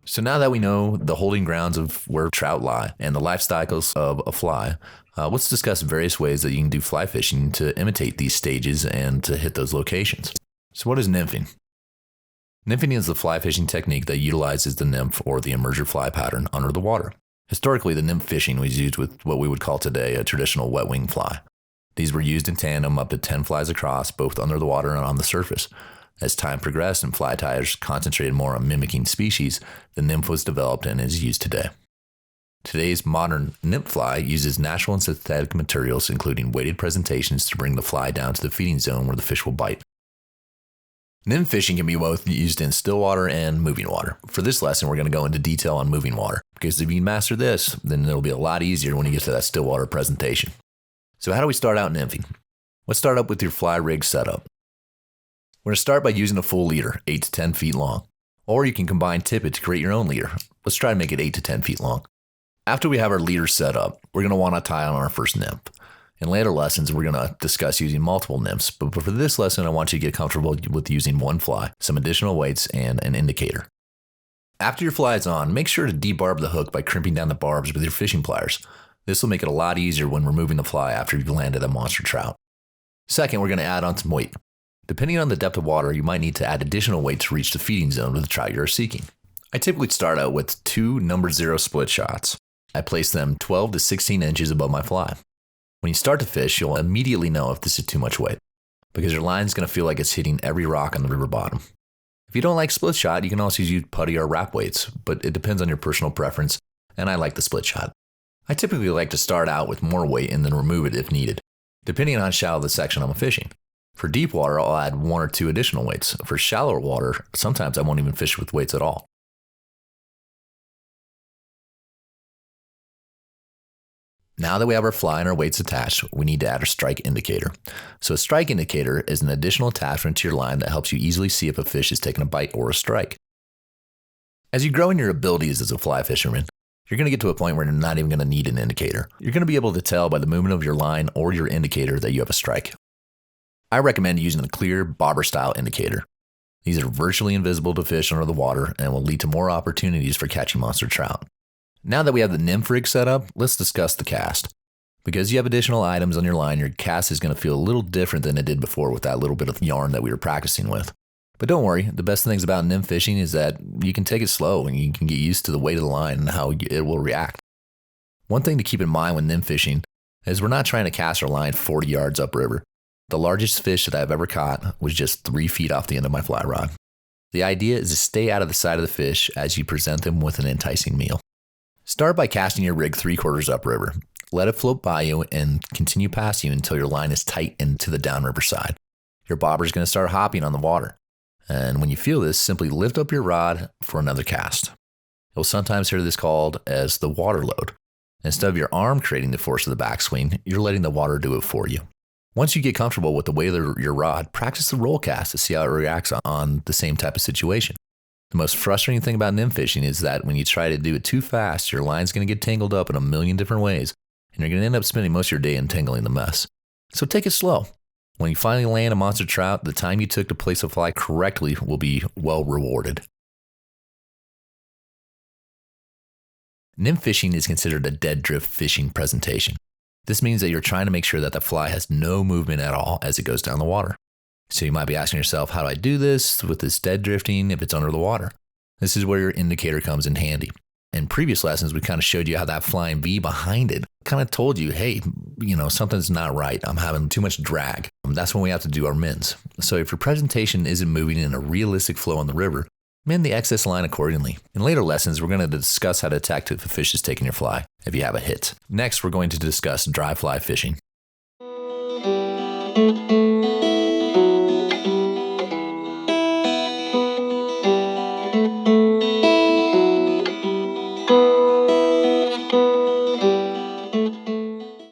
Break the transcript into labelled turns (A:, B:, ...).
A: So now that we know the holding grounds of where trout lie and the life cycles of a fly, let's discuss various ways that you can do fly fishing to imitate these stages and to hit those locations. So what is nymphing? Nymphing is the fly fishing technique that utilizes the nymph or the emerger fly pattern under the water. Historically, the nymph fishing was used with what we would call today a traditional wet wing fly. These were used in tandem up to 10 flies across, both under the water and on the surface. As time progressed and fly tyers concentrated more on mimicking species, the nymph was developed and is used today. Today's modern nymph fly uses natural and synthetic materials, including weighted presentations, to bring the fly down to the feeding zone where the fish will bite. Nymph fishing can be both used in still water and moving water. For this lesson, we're going to go into detail on moving water, because if you master this, then it'll be a lot easier when you get to that still water presentation. So how do we start out nymphing? Let's start up with your fly rig setup. We're going to start by using a full leader, 8 to 10 feet long. Or you can combine tippet to create your own leader. Let's try to make it 8 to 10 feet long. After we have our leader set up, we're going to want to tie on our first nymph. In later lessons, we're going to discuss using multiple nymphs, but for this lesson, I want you to get comfortable with using one fly, some additional weights, and an indicator. After your fly is on, make sure to debarb the hook by crimping down the barbs with your fishing pliers. This will make it a lot easier when removing the fly after you've landed a monster trout. Second, we're going to add on some weight. Depending on the depth of water, you might need to add additional weight to reach the feeding zone of the trout you're seeking. I typically start out with 2 number 0 split shots. I place them 12 to 16 inches above my fly. When you start to fish, you'll immediately know if this is too much weight, because your line is going to feel like it's hitting every rock on the river bottom. If you don't like split shot, you can also use putty or wrap weights, but it depends on your personal preference, and I like the split shot. I typically like to start out with more weight and then remove it if needed, depending on how shallow the section I'm fishing. For deep water, I'll add 1 or 2 additional weights. For shallower water, sometimes I won't even fish with weights at all. Now that we have our fly and our weights attached, we need to add our strike indicator. So a strike indicator is an additional attachment to your line that helps you easily see if a fish is taking a bite or a strike. As you grow in your abilities as a fly fisherman, you're going to get to a point where you're not even going to need an indicator. You're going to be able to tell by the movement of your line or your indicator that you have a strike. I recommend using a clear bobber-style indicator. These are virtually invisible to fish under the water and will lead to more opportunities for catching monster trout. Now that we have the nymph rig set up, let's discuss the cast. Because you have additional items on your line, your cast is going to feel a little different than it did before with that little bit of yarn that we were practicing with. But don't worry, the best things about nymph fishing is that you can take it slow and you can get used to the weight of the line and how it will react. One thing to keep in mind when nymph fishing is we're not trying to cast our line 40 yards upriver. The largest fish that I've ever caught was just 3 feet off the end of my fly rod. The idea is to stay out of the side of the fish as you present them with an enticing meal. Start by casting your rig 3/4 upriver. Let it float by you and continue past you until your line is tight into the downriver side. Your bobber is going to start hopping on the water. And when you feel this, simply lift up your rod for another cast. You'll sometimes hear this called as the water load. Instead of your arm creating the force of the backswing, you're letting the water do it for you. Once you get comfortable with the weight of your rod, practice the roll cast to see how it reacts on the same type of situation. The most frustrating thing about nymph fishing is that when you try to do it too fast, your line's going to get tangled up in a million different ways, and you're going to end up spending most of your day untangling the mess. So take it slow. When you finally land a monster trout, the time you took to place a fly correctly will be well rewarded. Nymph fishing is considered a dead drift fishing presentation. This means that you're trying to make sure that the fly has no movement at all as it goes down the water. So you might be asking yourself, how do I do this with this dead drifting if it's under the water? This is where your indicator comes in handy. In previous lessons, we kind of showed you how that flying V behind it kind of told you, hey, something's not right. I'm having too much drag. That's when we have to do our mins. So if your presentation isn't moving in a realistic flow on the river, min the excess line accordingly. In later lessons, we're going to discuss how to attack if a fish is taking your fly if you have a hit. Next, we're going to discuss dry fly fishing.